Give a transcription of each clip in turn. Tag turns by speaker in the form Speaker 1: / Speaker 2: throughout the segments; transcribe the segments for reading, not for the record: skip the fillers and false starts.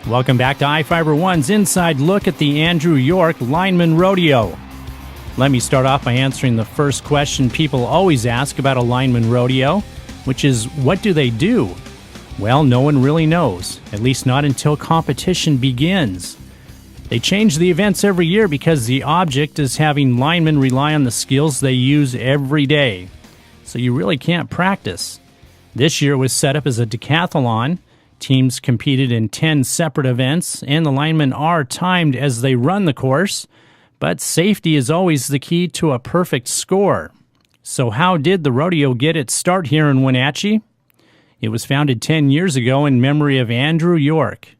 Speaker 1: Welcome back to iFIBER One's Inside Look at the Andrew York Lineman Rodeo. Let me start off by answering the first question people always ask about a lineman rodeo, which is, what do they do? Well, no one really knows, at least not until competition begins. They change the events every year because the object is having linemen rely on the skills they use every day. So you really can't practice. This year was set up as a decathlon. Teams competed in 10 separate events, and the linemen are timed as they run the course, but safety is always the key to a perfect score. So how did the rodeo get its start here in Wenatchee? It was founded 10 years ago in memory of Andrew York.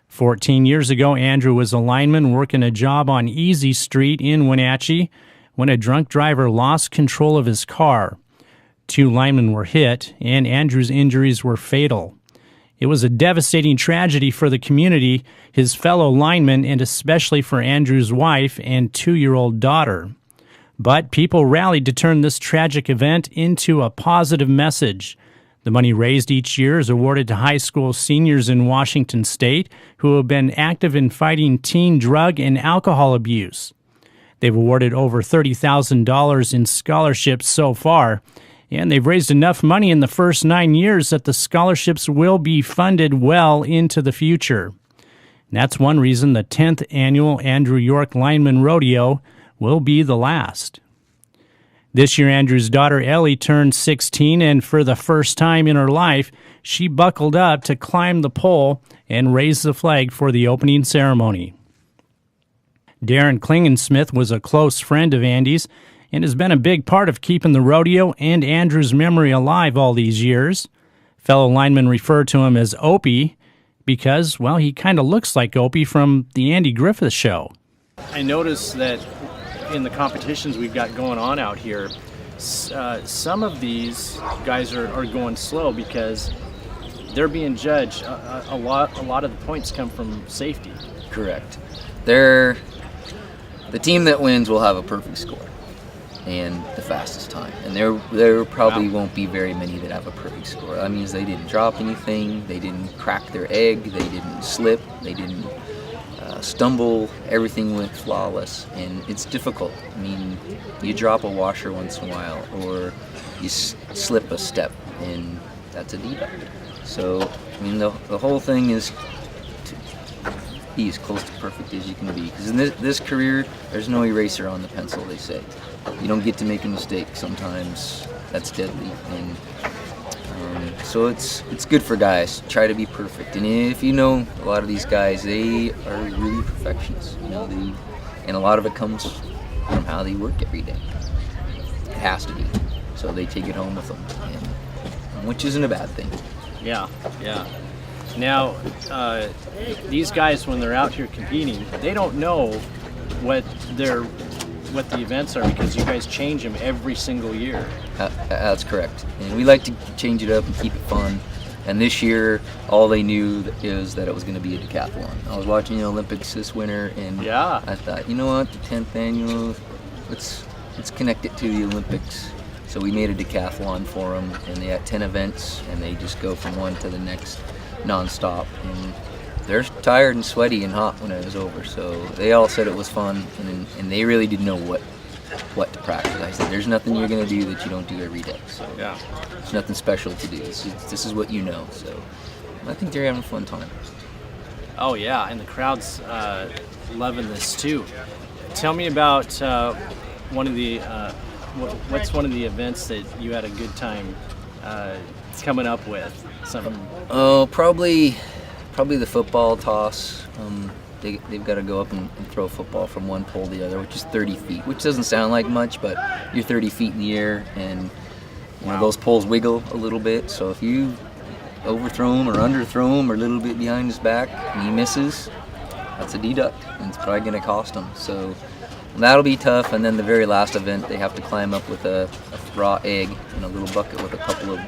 Speaker 1: 14 years ago, Andrew was a lineman working a job on Easy Street in Wenatchee when a drunk driver lost control of his car. 2 linemen were hit, and Andrew's injuries were fatal. It was a devastating tragedy for the community, his fellow linemen, and especially for Andrew's wife and 2-year-old daughter. But people rallied to turn this tragic event into a positive message. The money raised each year is awarded to high school seniors in Washington State who have been active in fighting teen drug and alcohol abuse. They've awarded over $30,000 in scholarships so far, and they've raised enough money in the first 9 years that the scholarships will be funded well into the future. And that's one reason the 10th annual Andrew York Lineman Rodeo will be the last. This year, Andrew's daughter Ellie turned 16, and for the first time in her life, she buckled up to climb the pole and raise the flag for the opening ceremony. Daryn Klinginsmith was a close friend of Andy's and has been a big part of keeping the rodeo and Andrew's memory alive all these years. Fellow linemen refer to him as Opie because, well, he kind of looks like Opie from the Andy Griffith Show.
Speaker 2: I noticed that in the competitions we've got going on out here, some of these guys are going slow because they're being judged. A lot of the points come from safety.
Speaker 3: Correct. The team that wins will have a perfect score and the fastest time. And there probably won't be very many that have a perfect score. That means they didn't drop anything, they didn't crack their egg, they didn't slip, they didn't stumble. Everything went flawless, and it's difficult. I mean, you drop a washer once in a while, or you slip a step, and that's a deduct. So, I mean, the whole thing is to be as close to perfect as you can be. Because in this career, there's no eraser on the pencil, they say. You don't get to make a mistake. Sometimes that's deadly, and so it's good for guys. Try to be perfect, and if you know a lot of these guys, they are really perfectionists. You know, and a lot of it comes from how they work every day. It has to be. So they take it home with them, which isn't a bad thing.
Speaker 2: Yeah. Now, these guys, when they're out here competing, they don't know what the events are because you guys change them every single year.
Speaker 3: That's correct. And we like to change it up and keep it fun. And this year, all they knew is that it was going to be a decathlon. I was watching the Olympics this winter, and I thought, you know what, the 10th annual, let's connect it to the Olympics. So we made a decathlon for them, and they had 10 events, and they just go from one to the next nonstop. And they're tired and sweaty and hot when it was over, so they all said it was fun, and they really didn't know what to practice. I said, there's nothing you're going to do that you don't do every day, so there's nothing special to do. This is what you know, so I think they're having a fun time.
Speaker 2: Oh yeah, and the crowd's loving this too. Tell me about one of the what's one of the events that you had a good time coming up with?
Speaker 3: Probably the football toss. They've got to go up and throw a football from one pole to the other, which is 30 feet, which doesn't sound like much, but you're 30 feet in the air, and those poles wiggle a little bit. So if you overthrow him or underthrow him or a little bit behind his back and he misses, that's a deduct, and it's probably going to cost him. So that'll be tough. And then the very last event, they have to climb up with a raw egg in a little bucket with a couple of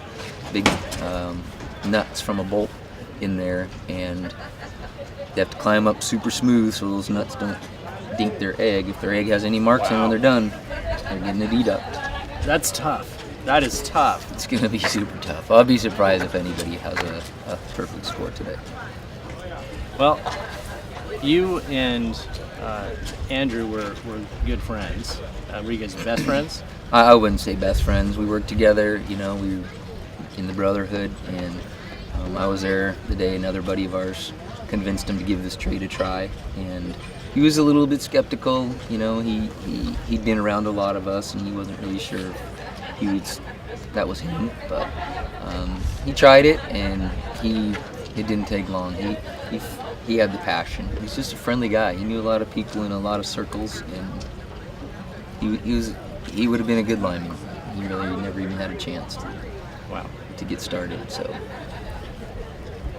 Speaker 3: big nuts from a bolt in there, and they have to climb up super smooth so those nuts don't dink their egg. If their egg has any marks on when they're done, they're getting a deduct.
Speaker 2: That's tough. That is tough.
Speaker 3: It's going to be super tough. I'll be surprised if anybody has a perfect score today.
Speaker 2: Well, you and Andrew were good friends. Were you guys best friends?
Speaker 3: I wouldn't say best friends. We worked together, we were in the brotherhood, and I was there the day another buddy of ours convinced him to give this trade a try, and he was a little bit skeptical. He'd been around a lot of us, and he wasn't really sure if that was him, but he tried it, and it didn't take long. He had the passion. He's just a friendly guy. He knew a lot of people in a lot of circles, and he would have been a good lineman. He really never even had a chance to get started. So,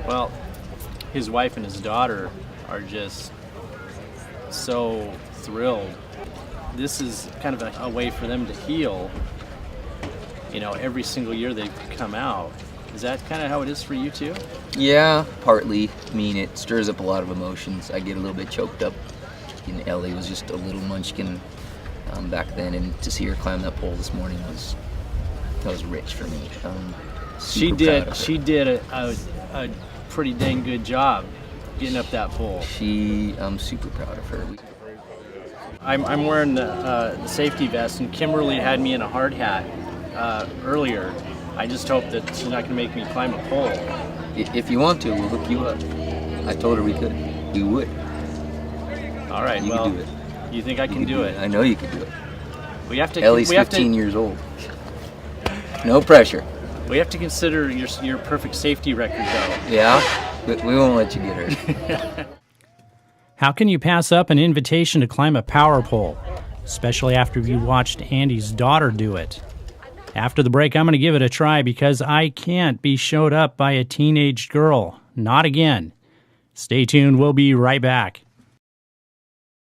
Speaker 2: well, his wife and his daughter are just so thrilled. This is kind of a way for them to heal. Every single year they've come out. Is that kind of how it is for you too?
Speaker 3: Yeah, partly. I mean, it stirs up a lot of emotions. I get a little bit choked up. Ellie was just a little munchkin back then, and to see her climb that pole this morning was rich for me.
Speaker 2: She did a pretty dang good job getting up that pole.
Speaker 3: I'm super proud of her.
Speaker 2: I'm wearing the safety vest, and Kimberly had me in a hard hat earlier. I just hope that she's not going to make me climb a pole.
Speaker 3: If you want to, we'll hook you up. I told her we could. We would.
Speaker 2: All right.
Speaker 3: You can do it.
Speaker 2: You think I can do it?
Speaker 3: I know you can do it.
Speaker 2: We have to.
Speaker 3: Ellie's 15 years old. No pressure.
Speaker 2: We have to consider your perfect safety record, though.
Speaker 3: Yeah, we won't let you get hurt.
Speaker 1: How can you pass up an invitation to climb a power pole, especially after you watched Andy's daughter do it? After the break, I'm going to give it a try because I can't be showed up by a teenage girl. Not again. Stay tuned. We'll be right back.